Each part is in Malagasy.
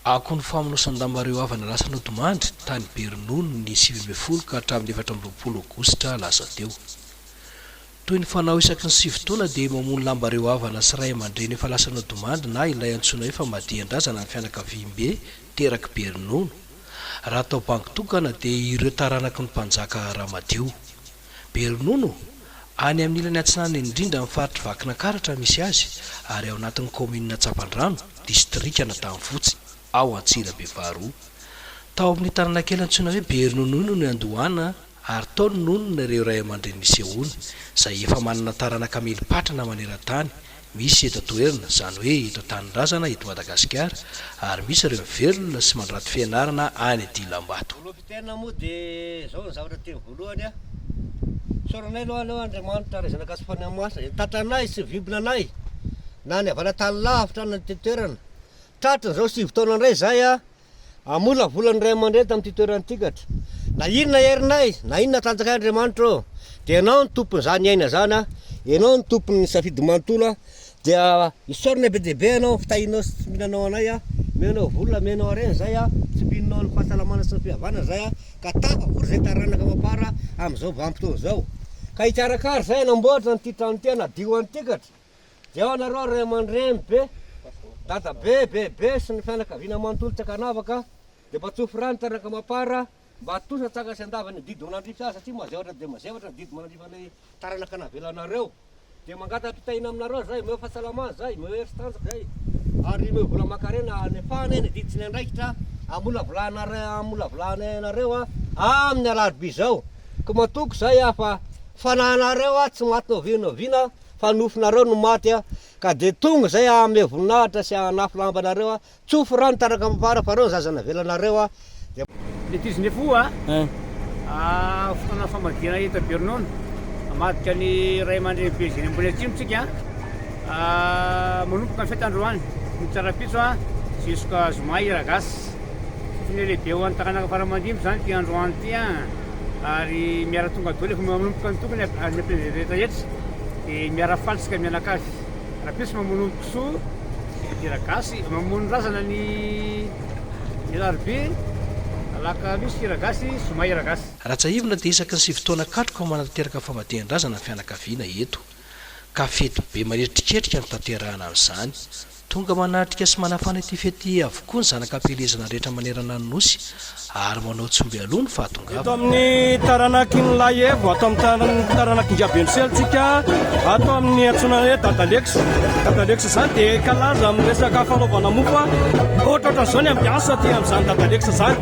ako ny famonosan-dambareo avana lasa no domandry tany Bernono ny 7 ka hatramin'ny 14 Aogositra lasa teo. Toy ny fanao isaky ny 7 taona dia mamono lambareo avana sy ray aman-dreny efa lasa no domandry na ilay antsoina hoe famadihan-drazana ny fianakaviam-be teraky Bernono. Raha atao banky tokana dia ireo taranaky ny mpanjaka Ramadio. Bernono any amin'ny ilany atsinanany indrindra amin'ny faritry Vakinankaratra misy azy ary ao anatin'ny komina Tsapandrano distrika Natamfotsy ao Antsirabevaroa. Tao amin'ny taranakely antsoina hoe Bernono no andohana ary tao nono ireo ray aman-dreny nisehoany izay efa manana taranaka melipatrana maneran-tany, misy eto toerana izany hoe eto Tanindrazana eto Madagasikara ary misy ireo mivelona sy mandraty fianarana any Dilambato. Tena moa dia izao ny zavatra teny voalohany a. Soranay aloha Andriamanitra ray zanak'asy fanamasina tatranay sy vibinanay na ny avana tany lavitra na ny toerana. Tratra zao 7 taona indray zay a amola volany ray aman-dreny tamin'ity toerana tikatra. Na inona herinay, na inona tanjakay Andriamanitra ô, dia ianao ny tompony zany aina zany a, ianao ny tompony safidy manontolo dia isorana be dia be ianao fitahinao sy mihinanao anay a, menao vola menao areny zay a, tsy mpihinao ny fahasalamana sy ny fihavana zay a, ka tafahory zay taranaka mapara amin'izao vanim-potoana zao. Ka hikarakara zay namboatra nyity trano ty nadio antikatra. Dia ao anareo ray aman-dreny be, dada be sy ny fianakaviana manontolo tsy akanavaka, dia batsofi rano taranaka mapara mba atosa tsaka sy andavany didy manandrify azy satria mazevatra dia mazevatra didy manandrify anay taranaka navelanareo. Dia mangata pitaina aminareo zay, meo fahasalamana zay, meo hery sy tanjaka zay. Ary meo vola makarena nefahana eny didy tsy ny andraikitra amolavolana anareo a amin'ny alarobia zao. Ka matoko zay a fa fanahinareo a tsy maty noviana fa nofinareo no maty a, ka dia tonga zay ame voninahitra sy anafo lambanareo a, tsofo rano taranaka mapara fa reo zazana velanareo a. Le 19 a fotoana famadiana eto Bernono amadika ny ray aman-dreny Belziny ambony atsimotsika manomboka ny fetandroany ny tsarapitso a jusqu'à Zoma Iragasy. Fotony lehibe ho an'ny taranaka faramandimby zany ty androany ty a, ary miara tonga dolo efa manomboka ny tokony ny ampelezety rehetra dia miara falitsika mianakavy. Rapitso mamonomboka soa Iragasy, mamono razana ny Larobia alaka misy Iragasy, Zoma Iragasy. Ratsaivina dia isaky ny 7 taona katroka manatanteraka famadihan-drazana ny fianakaviana eto, ka fety be manetritriketrika ny tanterahana amin'izany. Tonga manatrika sy manafana ity fety avokoa ny zanakam-pelezana rehetra manerana ny nosy ary manao tsomby aloha ny fahatongavana. Ato amin'ny taranaky ny Layevo, ato amin'ny taranaky ny Jabenseltsika, ato amin'ny antsoina hoe Dadalex zany dia kalaza amin'ny resaka fanaovana mofo a, ohatra zao ny ampiasa ty amin'izany Dadalex zany.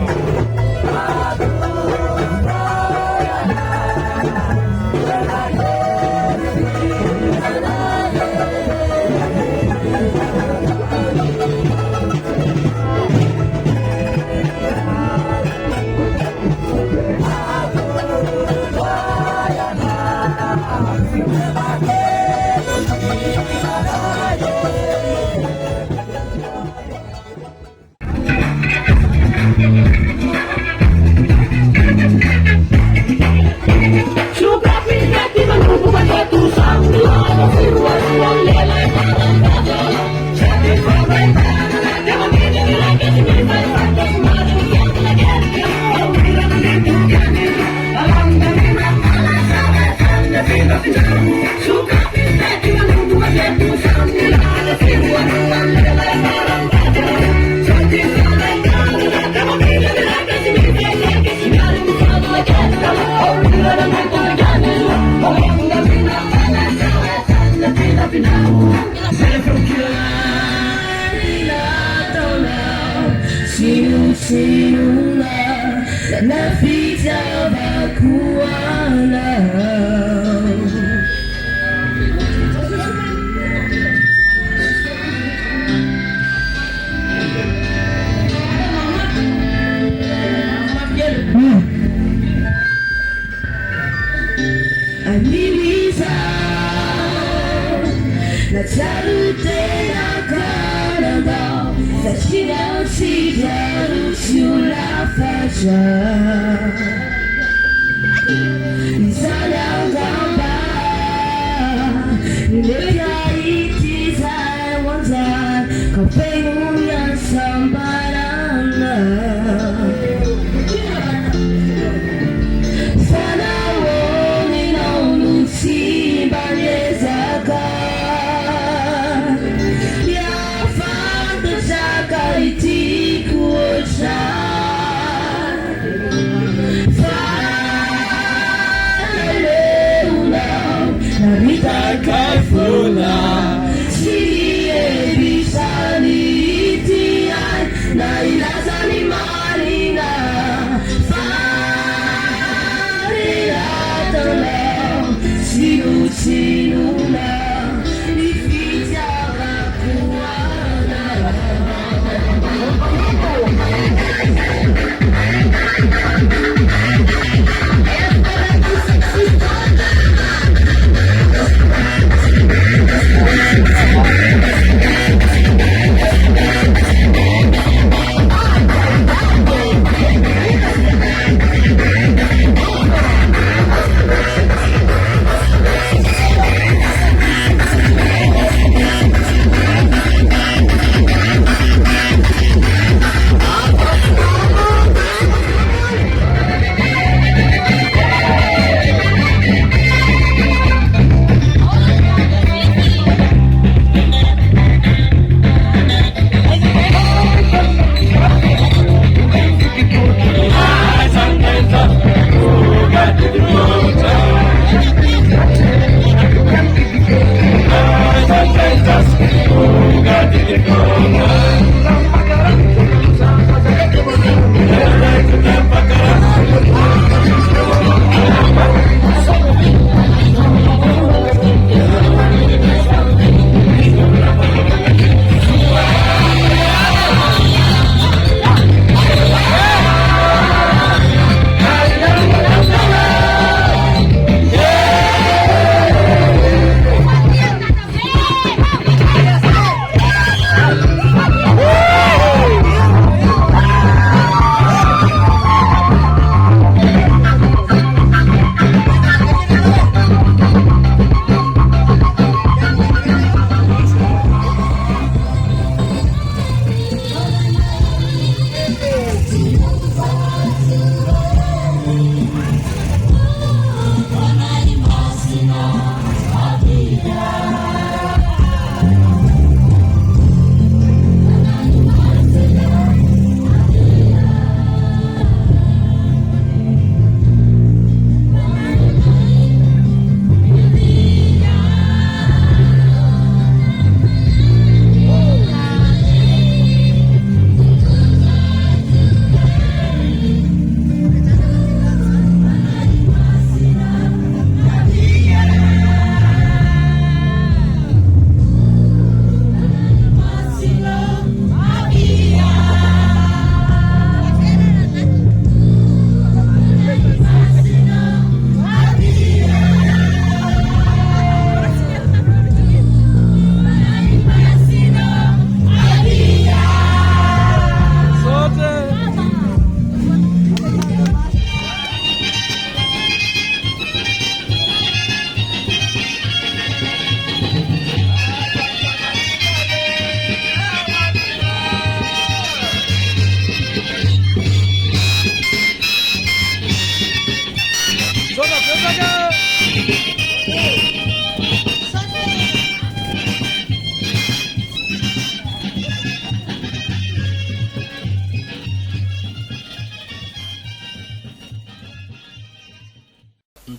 Kau pengen yang sampai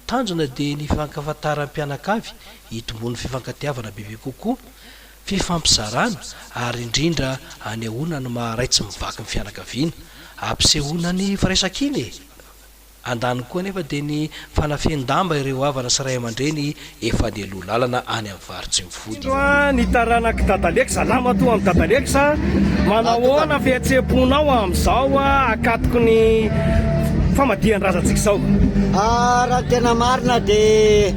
tanjona dia ny fifankafantaram-pianakavy hitombony fifankatiavana bebe kokoa fifampizarana ary indrindra anehoana no maharaitsy mivaky ny fianakaviana ampisehoana ny firaisan-kiny andany koa nefa dia ny fanafendamba ireo havana sy ray aman-dreny efa ny aloha lalana any amin'ny varitsy mifody ny taranaki dadaleky salama to amin'ny dadaleksa manahoana fihetseponao amin'izao akatoko ny famadihan-drazantsika zao raha tena marina dia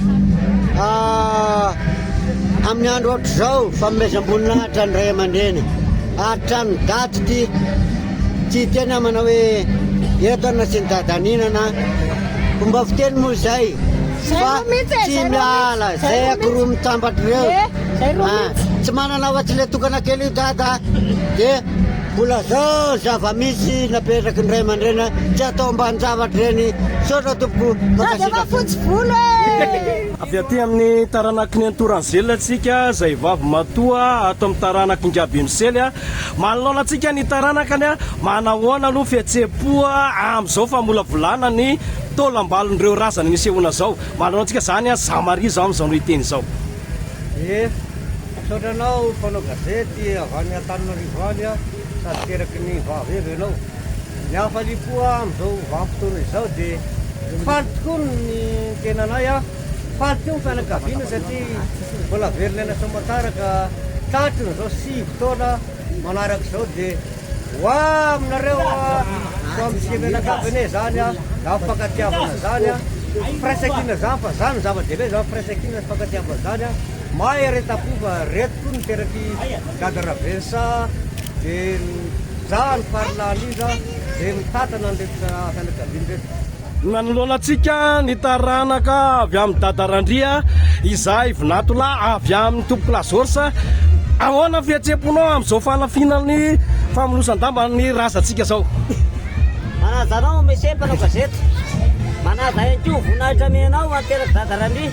amin'ny andro ohatr' zao famomezam-boninahitra ny ray aman-dreny atrany daty ty tsy tena manao hoe etona sy ny dadanina fomba fiteny moa zay fa tsy miala zay akoroa mitambatra reo tsy manana afa-tsy le tokana kely io dada dia mbola zao zava-misy napetraky ny ray aman-dreny tsy atao ambany zavatra reny sotra tompo avy aty amin'ny taranaky ny antoranzelona atsika zay vavy matoa ato amin'ny taranaky Ngiaby Misely manoloana atsika ny taranakany manahoana aloha fihetsepoa amin'izao famolavolana ny tolambalon'ireo razana nisehoana zao manoloana atsika zany Zamary zao amin'izao no hiteny zao. Sotranao mpanao gazety avy any Antananarivo any sady teraky ny vavy evy ianao ny hafalipoa amin'izao vanim-potoana izao dia faly tokoa ny tenanay faly teo ny fianakaviana satria mbola velona Soamantsara ka tatry n'izao 5 taona manaraka izao dia ho aminareo so amin'ny fianakaviana zany na fankatiavana zany firaisankina zany fa zany ny zava-dehibe zany firaisankina fankatiavana zany mahay retam-pova reto koa ny teraky Gadaravensa dia zany farilany iza dia mitatana nretra fianakaviana reto. Nanoloana atsika ny taranaka avy amin'ny Dadarandria izay Vinatola avy amin'ny tompoko Lazorsa ahoana fihetseponao amin'izao fanafinany famonosan-damba ny razantsika zao. Manaja anao Monsieur mpanao gazety manaja ko voninahitra menao ateraky Dadarandria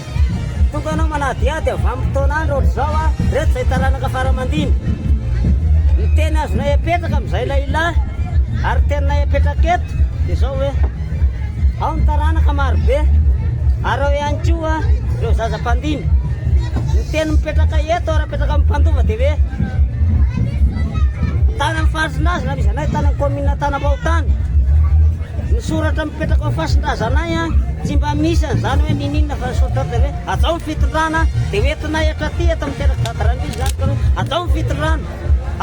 tonga anao manadiady avy amin'ny fotoanandro ohatr'izao reto zay taranaka faramandiny ny teny azonay apetraka amin'izay lahilahy ary tenanay apetraka eto dia zao hoe ao ny taranaka marobe ary ao ihany koa ireo zaza-pandiny ny teny mipetraka eto ary apetraka amin'ny Mpandova dia hoe tany amin'ny Fahasindraza na misy anay tany amin'ny commune Tanambaotany ny soratra mipetraka amin'ny Fahasindraza-nay tsy mba misy an'izany hoe nininona fa soratra hoe atao ny fitondrana dia hoentinay hatraty eto amin'ny teraky Dadarandria zany ka hoe atao ny fitondrana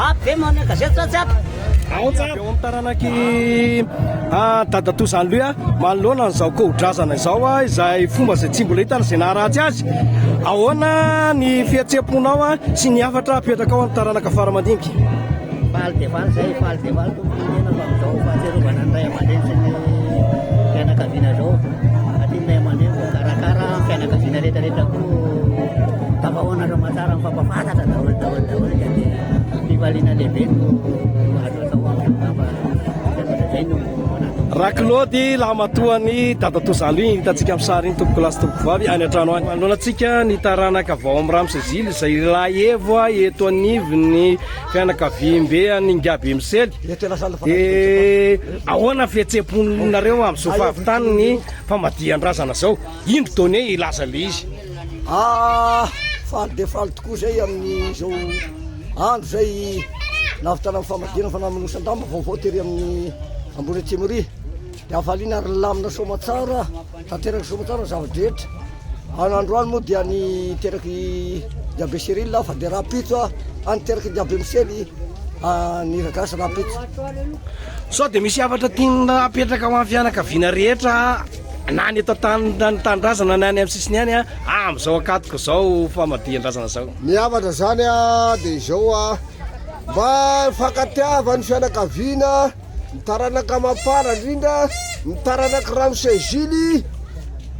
apy ve mahany gazety sa tsy apy eo amin'ny taranaky Dadatozanyloha manoloana n'izao kohodrazana izao izay fomba zay tsy mbola hitana izay naharatsy azy ahoana ny fihetseponao sy ny hafatra apetraka ao amin'ny taranaka faramandiniky. faly dia faly zay faly dia faly tompona fa amin'izao fahatsiarovana ny ray aman-dreny sy ny fianakaviana zao satria ny ray aman-dreny ko karakara fianakaviana rehetrarehetra koa tafahoana Soamantsara mifampafantatra daholo dia fivaliana lehibe no azo atao amin'ny zay no Raklody lamatoany Dadatozanyloha hitantsika amin'ny sary iny tompoko lasy tompoko vavy any an-trano any manoloana atsika ny taranaka vao amin'ny Ramsezily izay lahevo eto anivon'ny fianakaviam-be any Ngiaby Misely dia ahoana fihetseponareo amin'izao fahavitany ny famadihan-drazana zao indro taony ilaza le izy. Faly dia faly tokoa zay amin'izao andro zay navitana amin'ny famadihana fa namonosan-damba vaovao tery amin'ny ambony Atsimoria dia afaliana ary lamina Soamantsara tanteraky Soamantsara zava-drehetra androany moa dia ny teraky Ngiaby Serila fa dia rapitso aniteraky Ngiaby Misely ny ragasa rapitso sao dia misy havatra tiana apetraka ho amin'ny fianakaviana rehetra na ny eto tandrazana na ny amin'ny sisiny any amin'izao akatoko zao famadihan-drazana zao. ny havatra zany dia izao mba fankatiava ny fianakaviana ny taranaka Mampara indrindra ny taranaka Ramsezily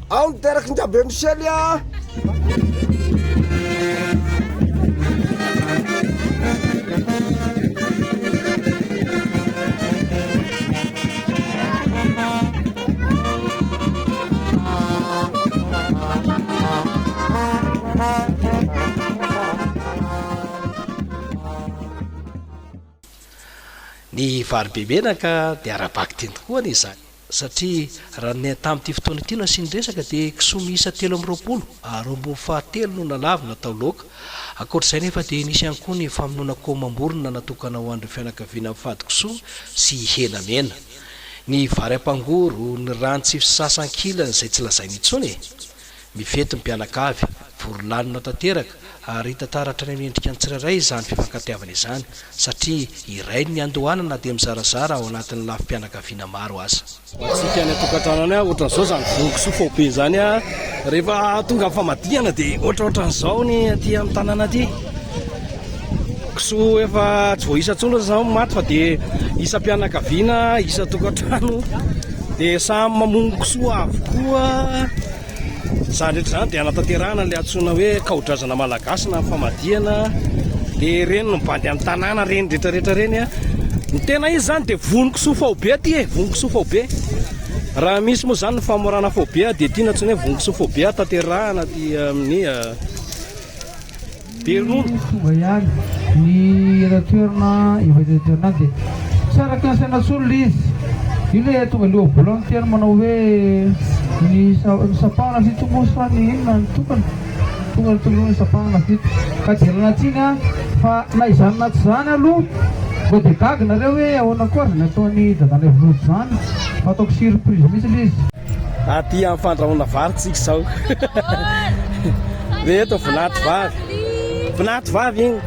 ao ny teraky Ngiaby Misely ny varibebenaka dia arabaky teny tokoa ny izany satria raha ny tamin'ity fotoana ity no asiany resaka dia kisoa miisa 320 ary 27 no nalava natao loaka akoatr'izay nefa dia nisy ihany koa ny famonoana komamborona natokana ho andro fianakaviana fady kisoa sy hena mena ny vary ampangoro ny rano-tsy fisasan-kilana izay tsy lazay mitsony mifety ny mpianakavy vorolanina tanteraka ary hitantaratra ny amin'ny endrika ny tsirairay izany fifankatiavana izany satria iray ny andohanana dia mizarazara ao anatin'ny lafim-pianakaviana maro aza. Atsika ny atokantrano any ohatran'izao zany vonkisoa fobe zany rehefa tonga amin'ny famadihana dia ohatraohatran'izao ny aty amin'ny tanàna aty kisoa efa tsy voaisa tsony zao maty fa dia isa mpianakaviana isa tokantrano dia samy mamono kisoa avokoa zany rehetra zany dia anatanterahana le antsoina hoe kahodrazana malagasy na famadihana dia reny no mibandy amin'ny tanàna reny rehetrarehetra reny ny tena izy zany dia voniko sofa ho be aty voniko sofa ho be raha misy moa zany ny famorana fo be dia tiana tsy hoe voniko sofa ho be tanterahana ty amin'ny Beronono tonga ihany ny toerana efa toerana dia tsy araka ny saina solona izy io le tonga le vola ny tena manao hoe ny sapahana fito mosy fa ny inona ny tokana tonga ny toloha ny sapahana fito ka jerana tsiny a fa na izany na tsy zany aloha mbo dia gagy nareo hoe ahoana koa zany ataony dadanay vonody zany fa ataoko surprise mihitsy le izy aty amin'ny fandrahoana vary tsika zao reto vinaty vavy igny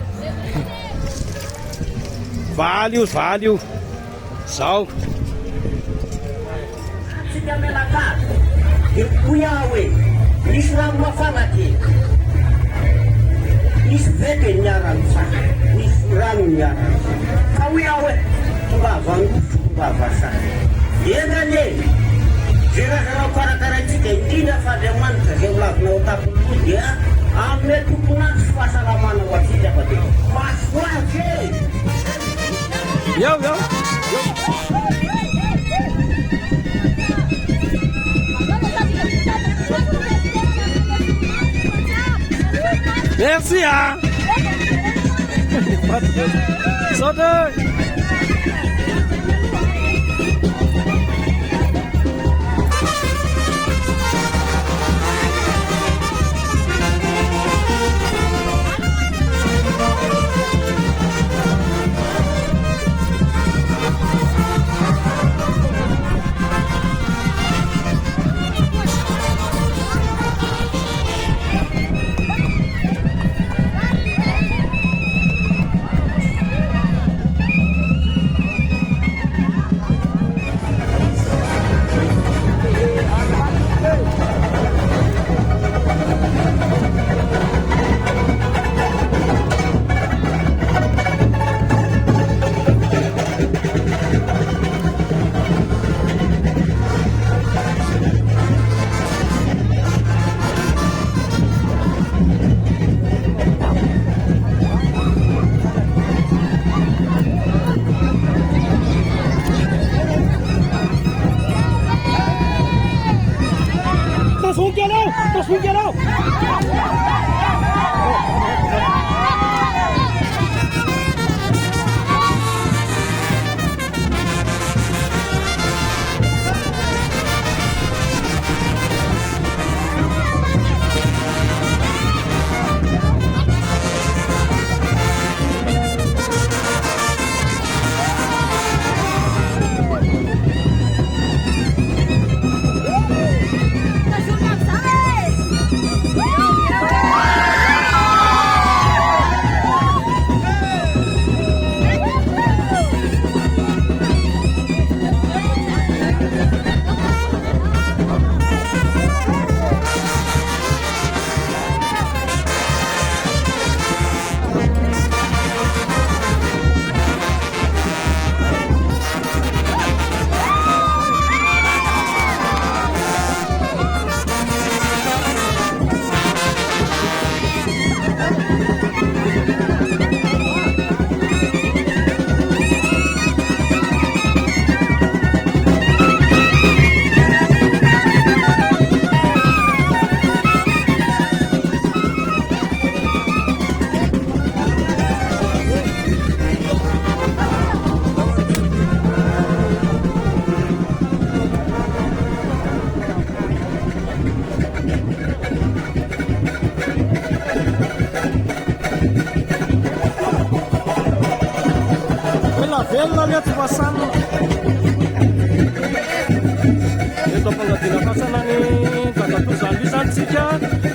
valy io zao Sika menaka irkuya we nisram mafanati isvete nyaran sa nisram nyaran kawiya we tuga vangu tuga vasa yengane jera jera para chike tina fade man ke ulak na utapu dia ame tukuna pasalaman wasida pati mas waje yo merci Sote Tasungkianau. Velona le tsy fasana eto ampangadina fasana ny dadatozaly zany tsika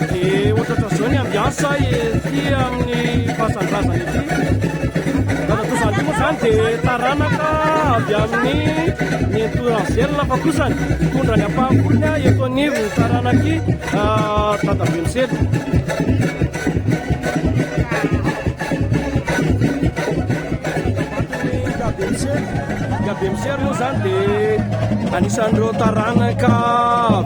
dia ohatratra zao ny ambiasa ety amin'ny fasandrazana ety dadatozaly moa zany dia taranaka avy amin'ny nentoranzelona fa kosany tondra ny ampahavolony eto anivo ny taranaky dadabenisely Bemisely moa zany dia anisan'ireo taranaka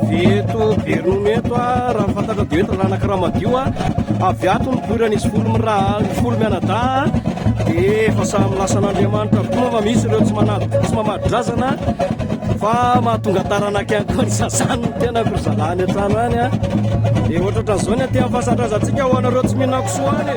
veto Beronono eto raha fantatra dia dia entina anankiramadio a avy ato ny boiran'izy folo mianada dia efa samy lasan'Andriamanitra avokoa fa misy ireo tsy mamadrazana fa mahatonga taranaky ihany koa ny sasany ny tena korzalany an-trano any a dia ohatraohatran'izao ny aty amin'ny fahasandrazantsika ho anareo tsy mihinana kisoa any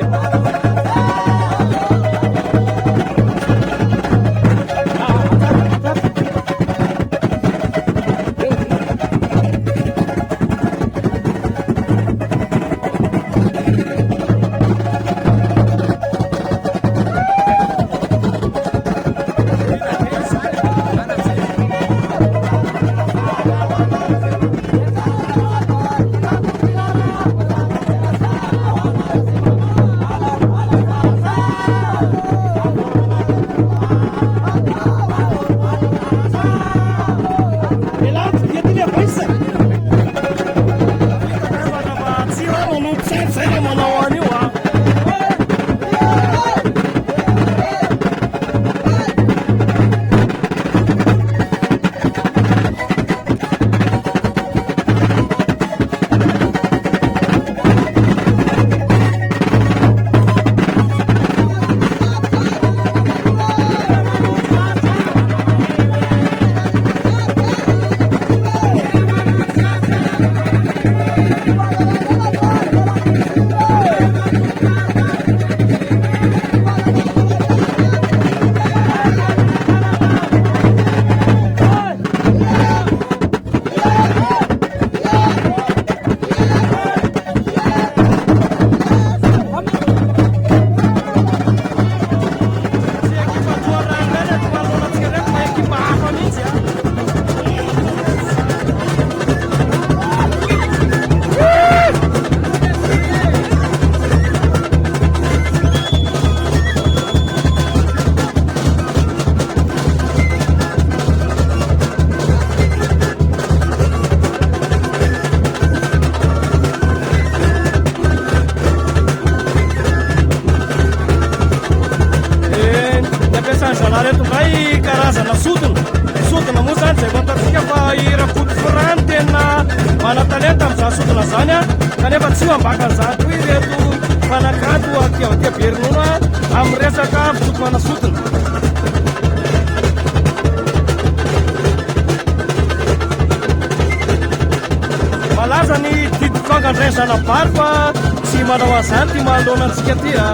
sodina moa zany zay fantatsika fa irakoto frany tena mana-talenta amin'izany sodina zany a kanefa tsy mambaka an'izany koa ireto mpanakato aty Berinona amin'ny resaka fitokana sodina. Malaza ny didy fangandraisana vary fa tsy manao an'izany ty manoloana antsika ty a.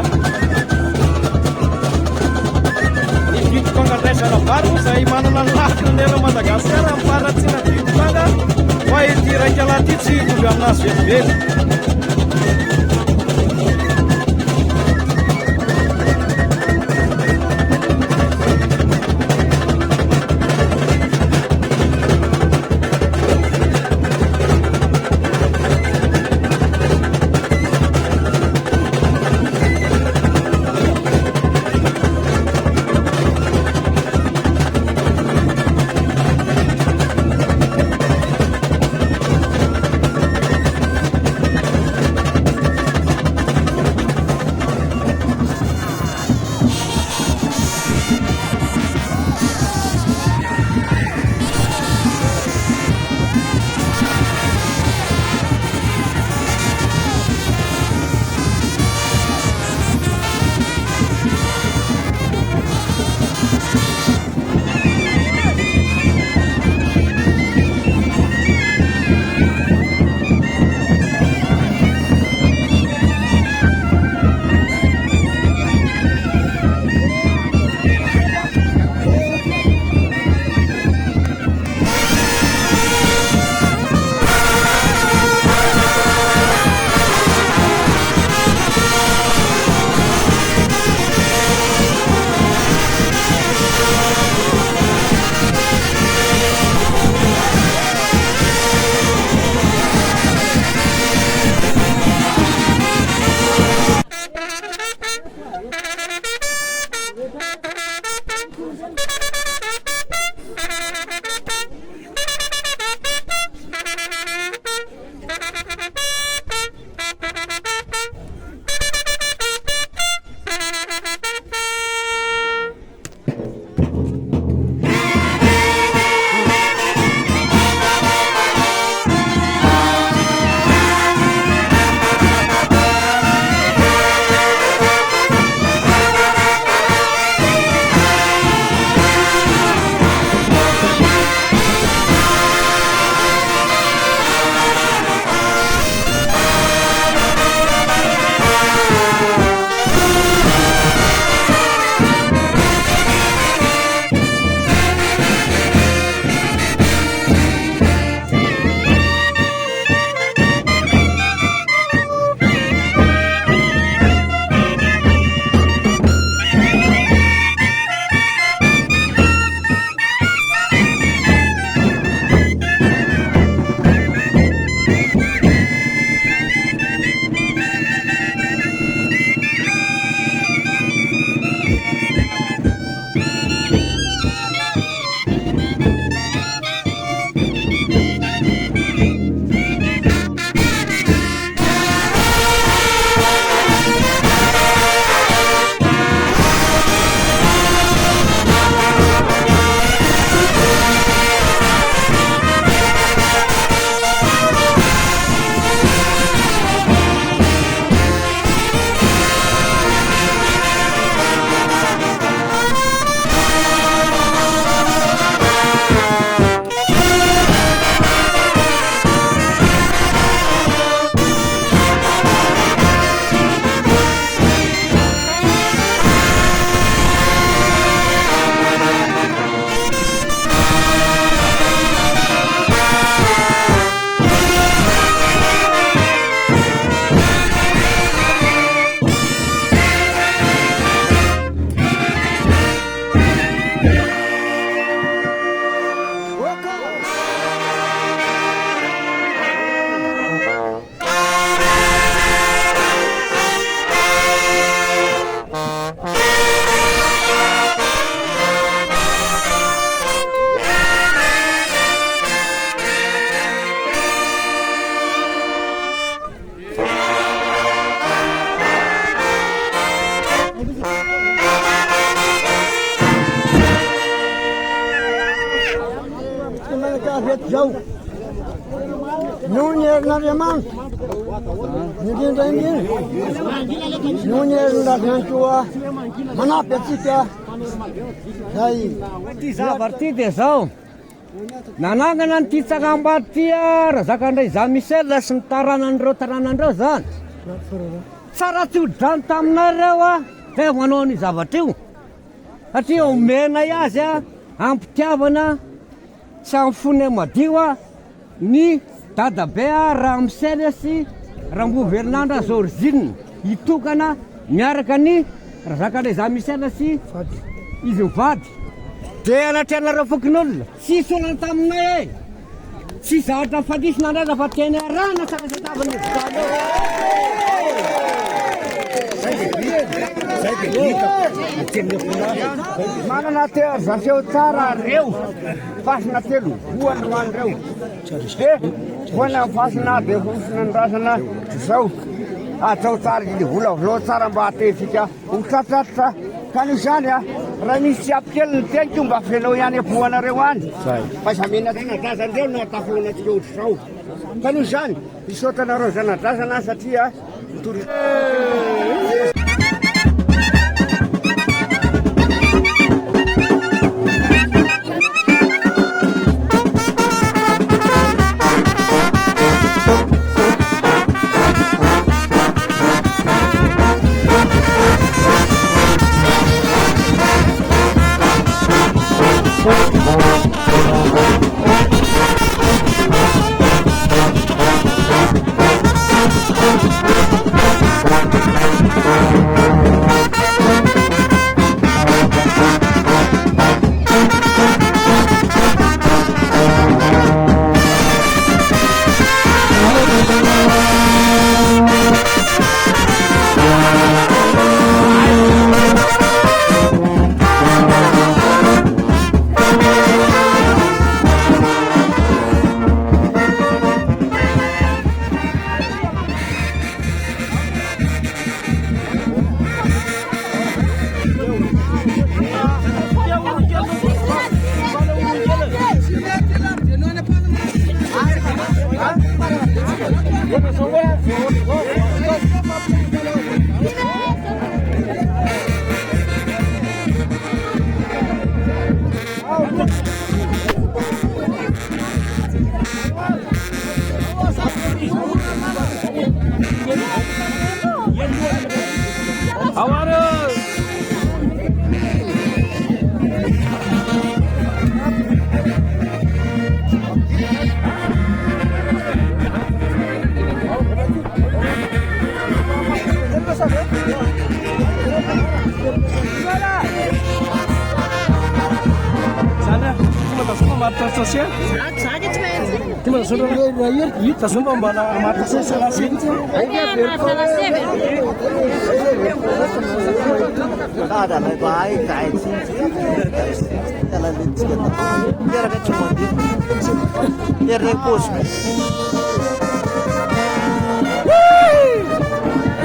Ny didy fangandraisana vary moa izay manana ny lafiny ny era Madagasikara amin'ny faratsiana didy fanga fa ity raika laty tsy hitovy aminazy vetivety. bety zao noho ny herin'Andriamanitra indrindra indrindra noho ny herin'Andriamanitra manampy atsika zay ty zavatra ty dia zao nanangana nyty tsakambady ty raha zakandray za Michel sy ny taranandreo zany tsara tsy hodrano taminareo a fa manao ny zavatra io satria omenay azy a ampitiavana tsy amfony madio a ny dadabe a raha Michel sy Ramboverinandra Zorgine hitokana miaraka ny raha zakandray za Michel sy izy mivady dia anatrehanareo fokon'olona tsisy olana taminay e tsy zavatra fandrisinandraza fa teny arana sakasatavana manana teazaseo tsara reo fasina telo voany hoan'reo voana fasina be fosina ndrasana zao atao tsara izy volavolo tsara mba atefika ho tratratra ka ny zany a raha misy tsy ampikely ny teniko mba fenao ihany aboanareo any fa samena zanadrazandreo no atafolana atsika ohatry zao ka noho zany isotanareo zanadrazana satria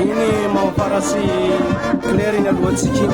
ini mau parasi clearing aloha tsika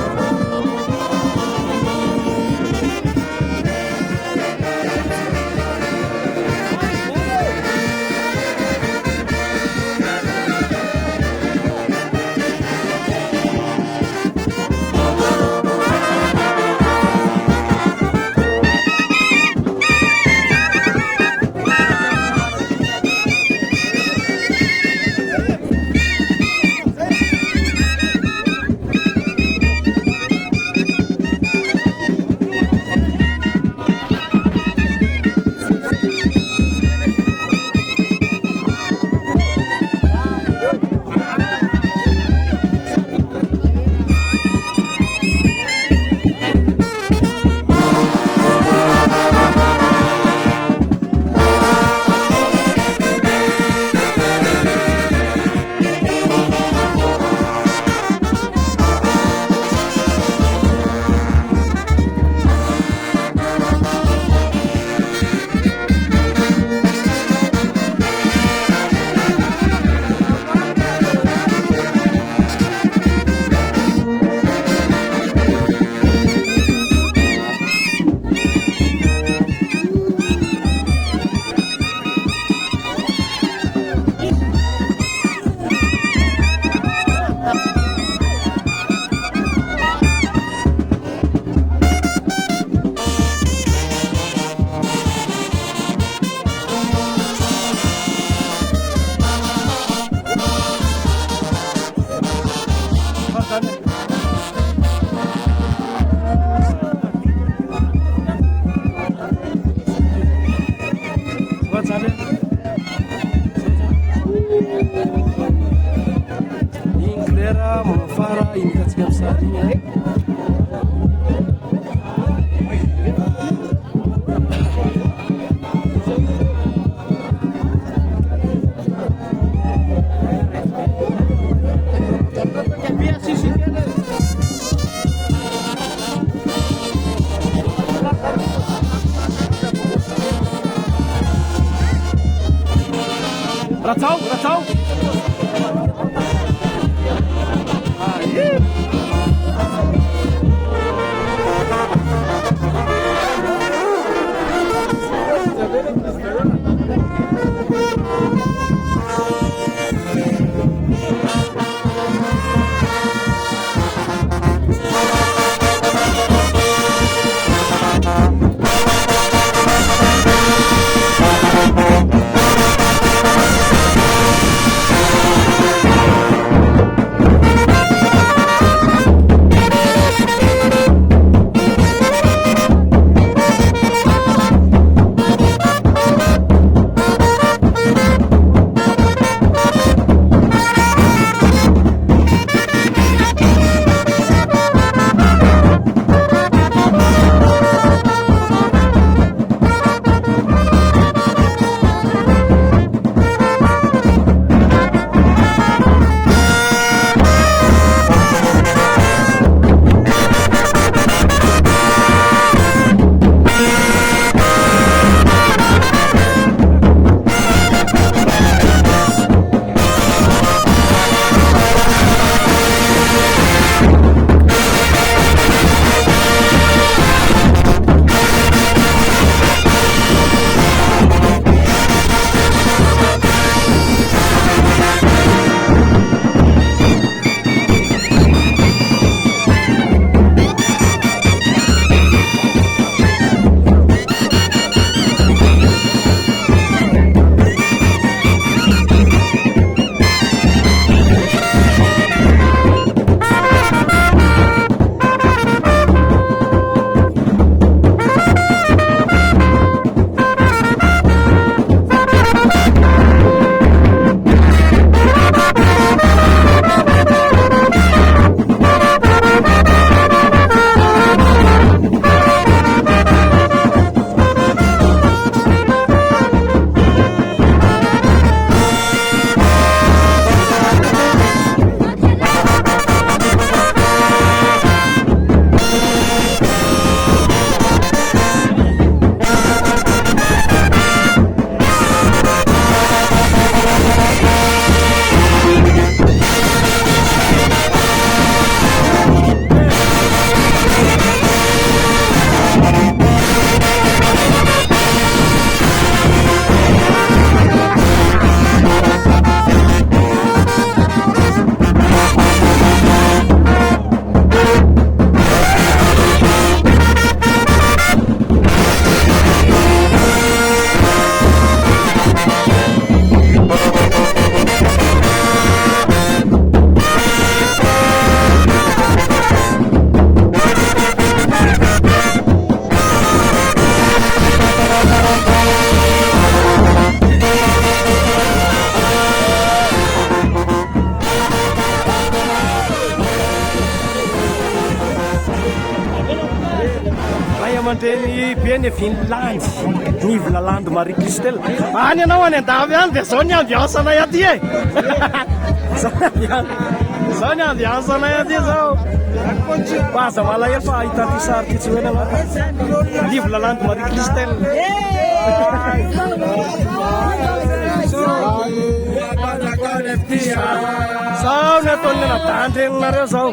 Vera Mamafara imikatsika amin'izany Ratsau. Mandreny be ny Finlandy Nivola Landy Marie Christelle any ianao any andavy any dia zao ny andiansanay aty e zao ny andiansanay aty zao baza malahelo fa ahita ty sary ty tsy hoena anao Nivola Landy Marie Christelle zao ny ataony anadandreninareo zao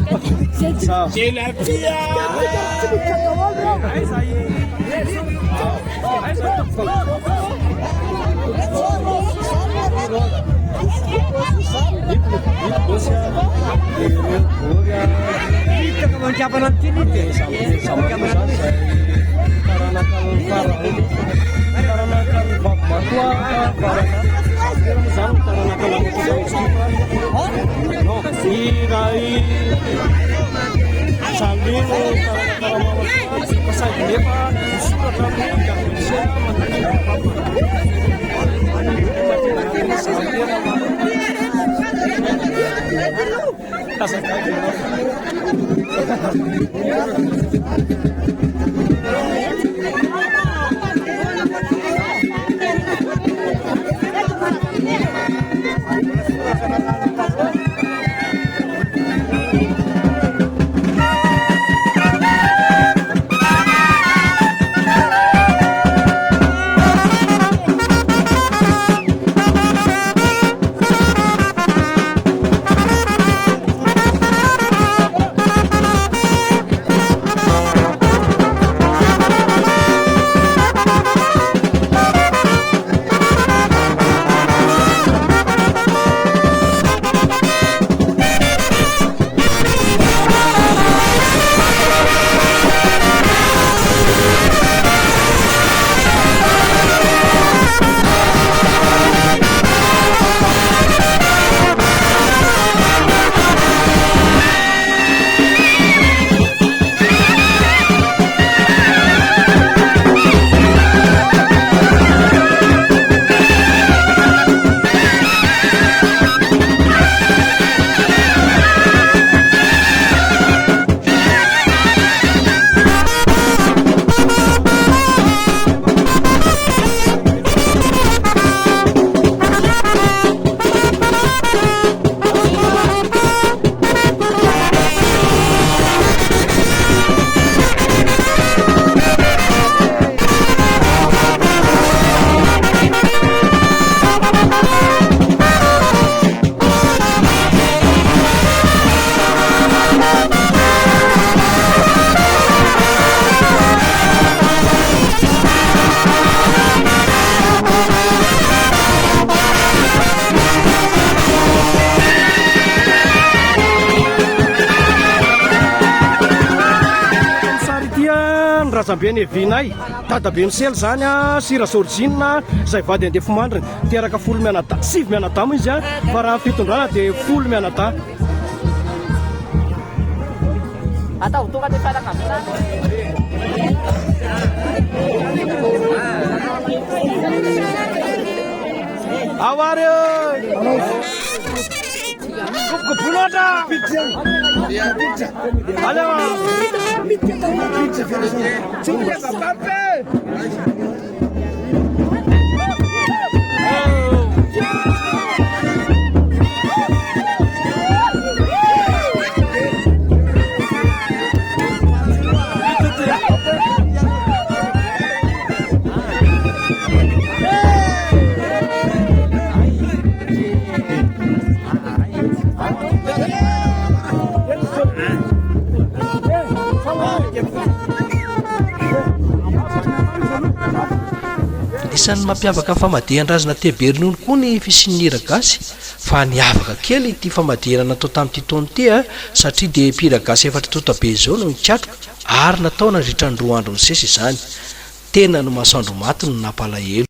Razabe ny vinay tadabe misely zany a sira sorjina zay vady andeha fomandriny tiaraka folo mianada 7 mianada mo izy a fa raha fitondrana dia folo mianada atao tonga dia fianakaviana awary Kupulota pizza. Allez, pizza. Isan'ny mampiavaka famadihan-drazana Teberonono koa ny fisian'ira gasy fa niavaka kely ity famadiharana natao tamin'ity taona ity satria dia mpira gasy efatra totabe izao no nikatroka ary natao nandritra ny 2 andro ny sesa izany tena no masoandro maty no nampalahelo.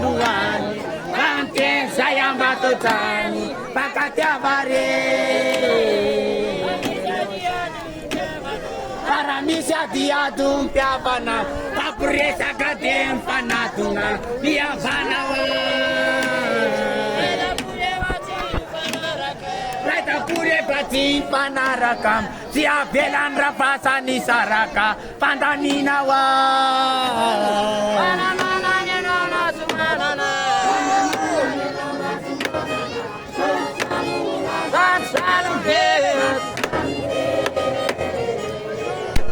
Luani, Manten sayang batu tani, pakatya bare. Paramisa dia dumpia bana, papuresa kadem panatunga, dia bana wa. Raita pure pati panarakam, sia belan rapasa ni saraka, pandanina wa.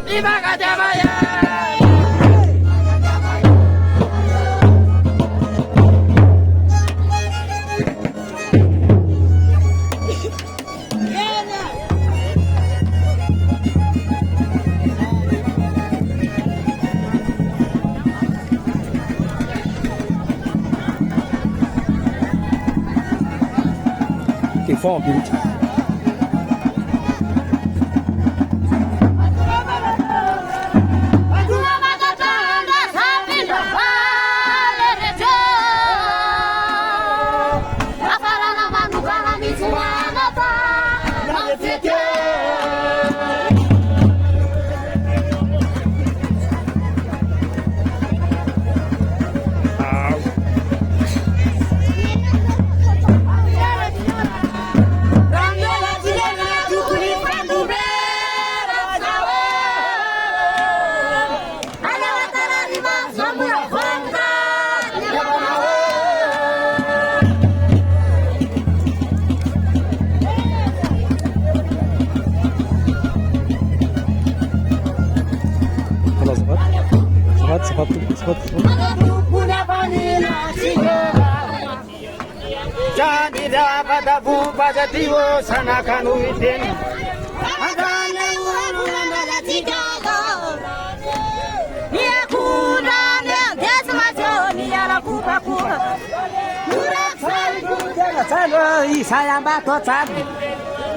Viva Catamaya! Quem for, bicho. Cepat. Jadi dapat abu pada tiwo sana kanu iten. Adana ulu nanda tigago. Nia kuna nia desma joni ala kupa. Murak salku jaga sana isayang bato tadi.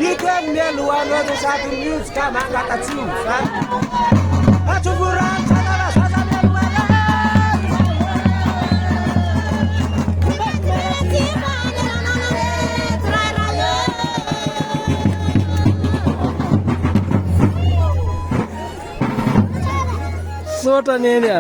Ikan meluano tu satu news kama kata ciuman. Acuburan sana rasa meluano. Sota nini ya?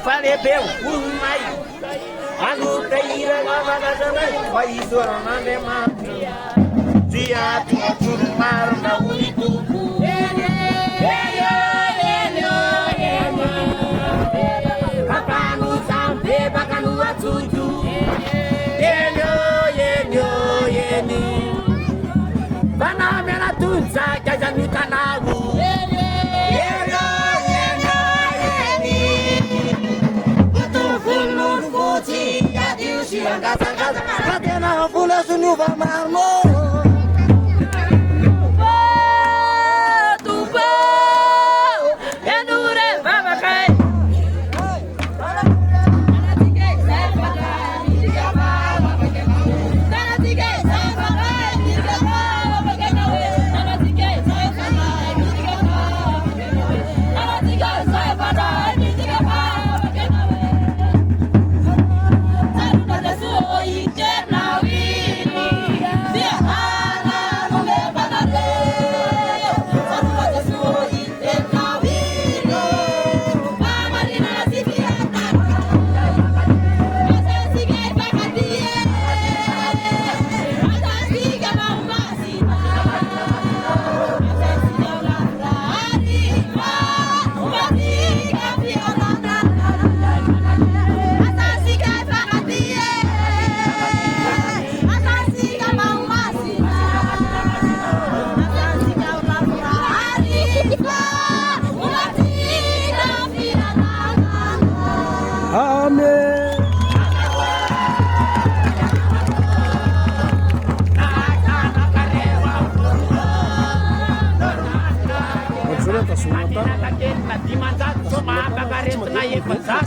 Falebeu, umai. Anu teira lava da janai, vai isora na nema. Dia tu mar na unituku. Kakanu sampe bakanu atuju. Yeni. Bana mena tunza jajanu tanaru. Katena pula sunu bamarmo. Yeah. Tara dimanjat cuma bagaret naik besar.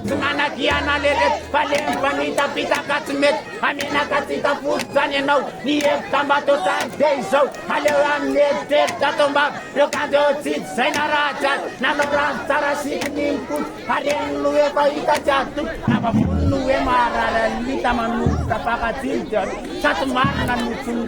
Sumana kiana lelet paling wanita pita katmet amina katita putane nau ni tambato tan deiso halewan netet tatomba lokando sit senaraja nalora tarasik put haren luwe paita jatu apa pun luwe marara lita manu tapaka tinjat satu makan mucun.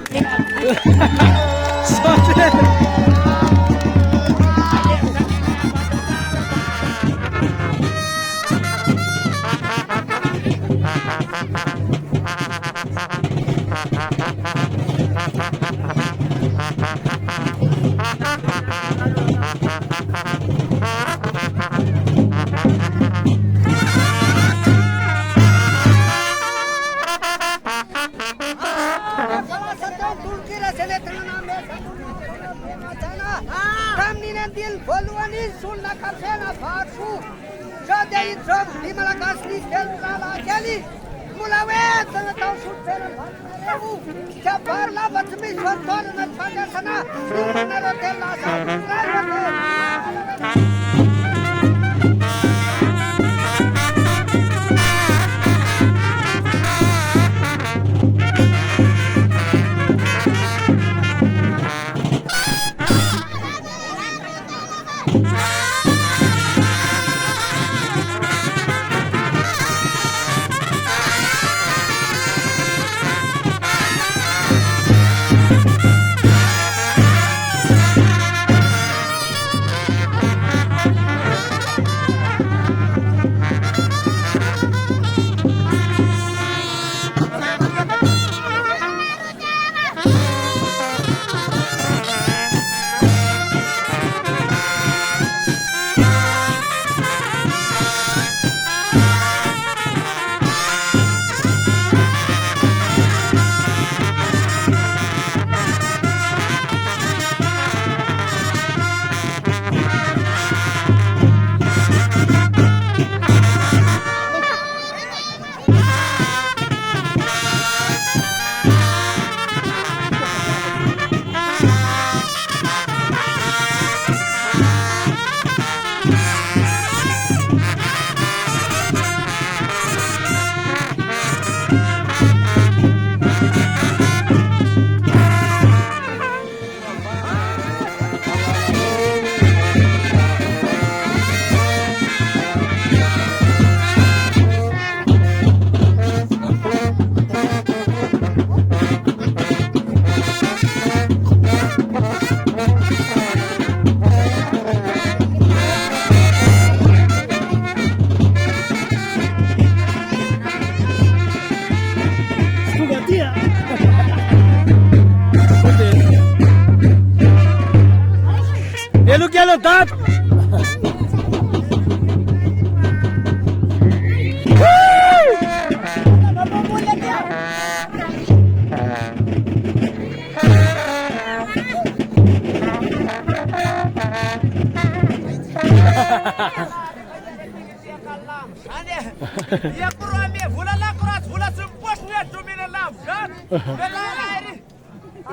Ya kurami bulala kurat bula sempos ne dumine lam kan bela lairi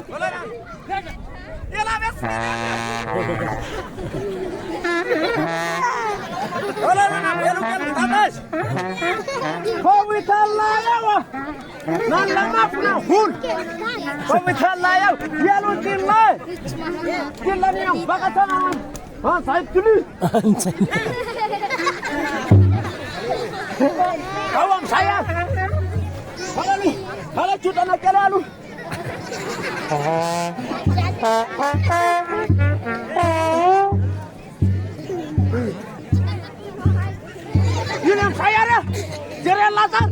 bula ya la bes bula na belu kan tadas ko vitalla ya nan lama puna hun ko vitalla ya yalu dinla yang bakatana ha sahib tuli Awam saya. Hala juta nak lalu. Ini saya dah. Jere latar.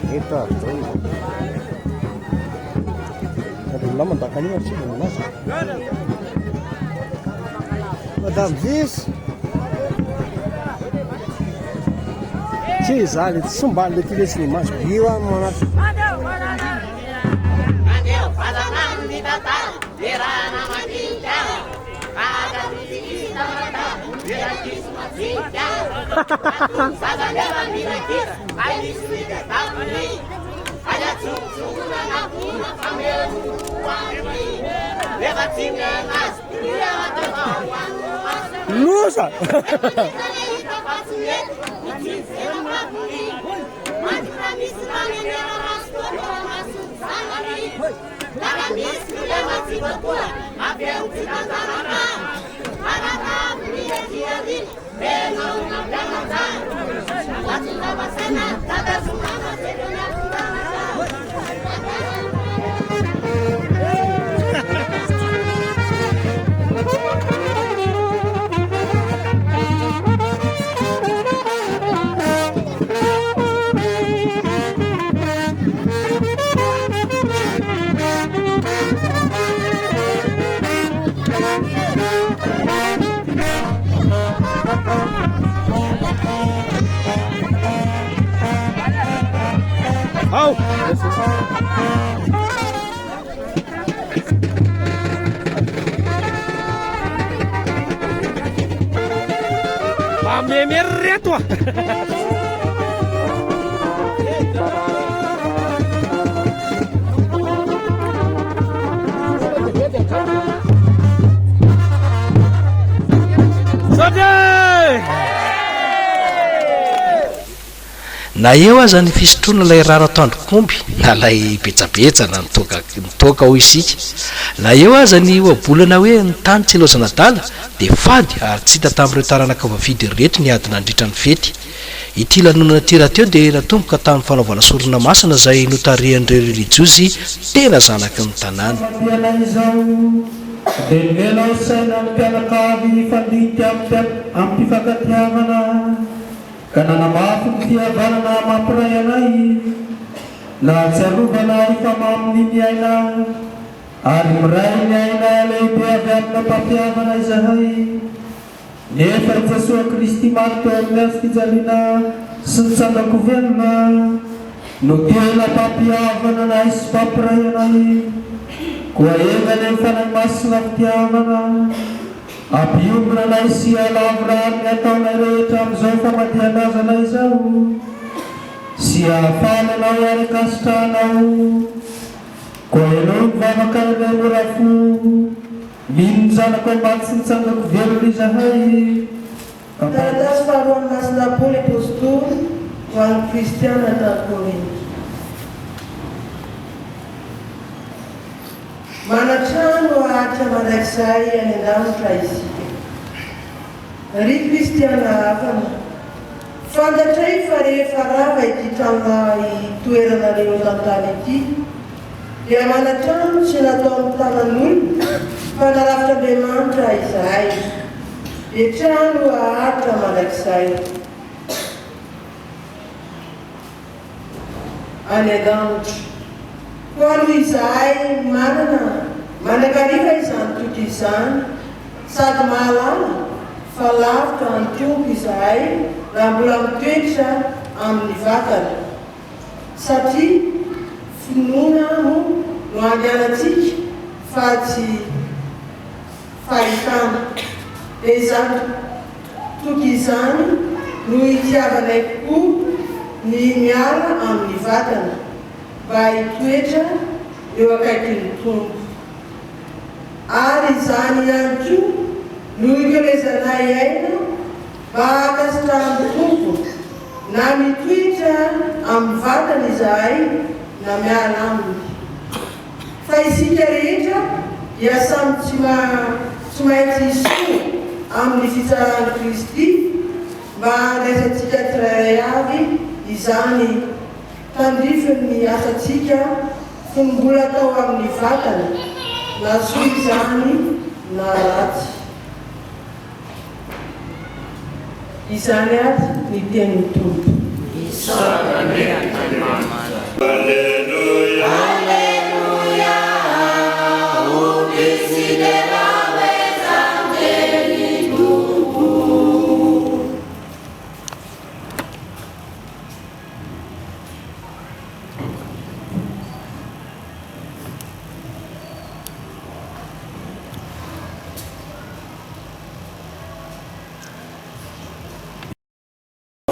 Eita, lama tak kali masih mas. Madam Zis. Tsy zany sombany le filetsiny maso. Io a manato. Lusa! Oh! Meme reto! Na eo aza ny fisotroana ilay rara tandrokomby na lay betsabetsana mitoka ho isika, na eo aza ny oabolana hoe ny tany tsy elozana dala dia fady ary tsy hita tamin'ireo taranaka vavidy rehetra ny ady nandritra ny fety. Ity lanonana tira teo dia natomboka tamin'ny fanaovana sorona masina izay notarihan'ireo relijiosy tena zanaky ny tanàna. Dia mela saina ny mpianakavy fandity amin'ny mpifankatiavana ka nanamafy ny fihavanana mampiray anay na tsarovana ifamaminy ny aina ary miray ny aina lehibe avy amina mpampiavana izahay nefa i Jesosy Kristy maty teo amin'ny azo fijaliana sy ny tsangako velona no tena mpampiavana anay sy mpampiray anay koa engany amin'ny fanahy masina fitiavana ampiombona anay sy alavorany ataonay rehetra amin'izao famadihanazanay izao sy ahafananao ary akasitranao koa ianao mivavaka ilay morafo mino ny zanako ambaty sy nitsangako velona izahay taratasy faharoa ny masina Paoly apôstôly ho an'ny kristiana tany Korinthy. Manatrano ahatra mandrakizay any an-danitra isika. Ry kristiana hafana, fantatray fa rehefa rava ity tranonay toeranareo tantany ity, dia manatrano tsy natao amin'ny tanan'olona fa narafitr' Andriamanitra izahay. Dia trano ahatra mandrakizay. Any an-danitra. Ko aloha izahay manakarifa izany toky izany sady mahalala fa lavitra antompo izahay raha mbola mitoetra amin'ny vatana satria finoana mo no andianantsika fa tsy fahitana. Dia izany toky izany no itiavanay kokoa ny miala amin'ny vatana mba hitoetra eo akaikin'ny tompo. Ary izany ihany koa no ikelezanay aina mba hakasitrahan'ny tompo na mitoetra amin'ny vatana izahay na miala aminy. Fa isika rehetra dia samy tsy maintsy isoa amin'ny fitsarany Kristy mba handraisantsika tsirairay avy izany tandrifin'ny asantsika fombola tao amin'ny vatana na soa izany na ratsy. Izany azy ny tenin'ny tompo. Alleluia. Alleluia.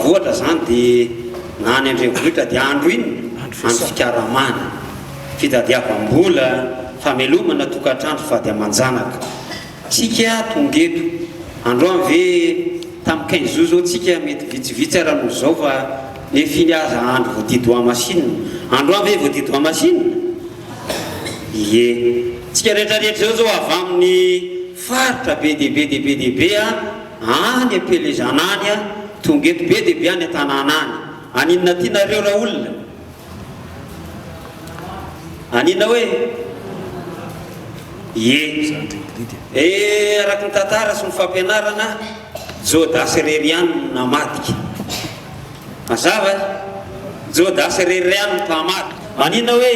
voatra zany dia nany andrenivohitra dia andro iny andro fikaramana fitadiavam-bola famelomana tokantrandro fady amanjanaka tsika tongeto androany ve tamin'ny 15 jours zao tsika mety vitsivitsy raha no zao fa nefiny aza andro voadido machine androany ve voadido machine ie tsika rehetrarehetra zao avy amin'ny faritra be dehibe any apelezanany a tongeto be dehibe any an-tanàna any aninona tianareo raha olona aninona hoe ie araky ny tantara sy ny fampianarana jodasy reriany namadika mazava jodasy reriany mpamaty aninona hoe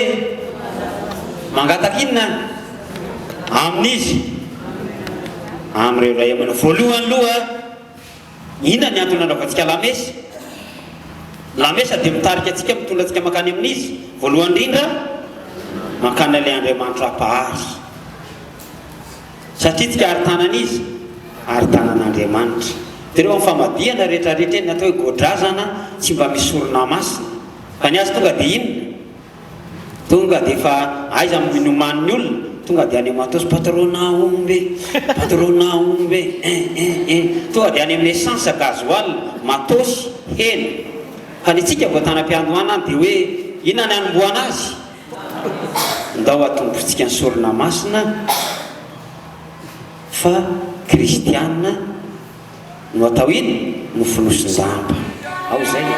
mangataky inona amin'izy am'ireo ray amana voalohany loha ina ny antony anaovantsika lamesa dia mitarika atsika mitondra atsika makany amin'izy voalohany indrindra makana ilay Andriamanitra apahary satria tsika ari-tanan'izy ari-tanan'Andriamanitra dia reo amin'ny famadihana rehetrarehetra eny natao hoe godrazana tsy mba misy sorona masina fa ny azy tonga dia inona tonga dia efa aiza minoman'ny olona tonga dia any amatosy patrona ombe tonga dia any amin'ny essence gasoil matosy hena fa ny tsika voatanam-piandohana any dia hoe inona ny anomboana azy ndao atombotsika ny sorona masina fa kristianina no atao iny no filosin-damba ao zay ny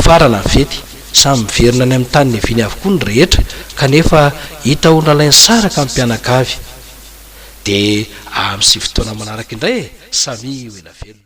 farana ny fety samy miverina any amin'ny tany neviny avokoa ny rehetra kanefa hita ho nalainy saraka amin'ny mpianakavy dia amin'ny 7 taona manaraka indray samy ho ela velona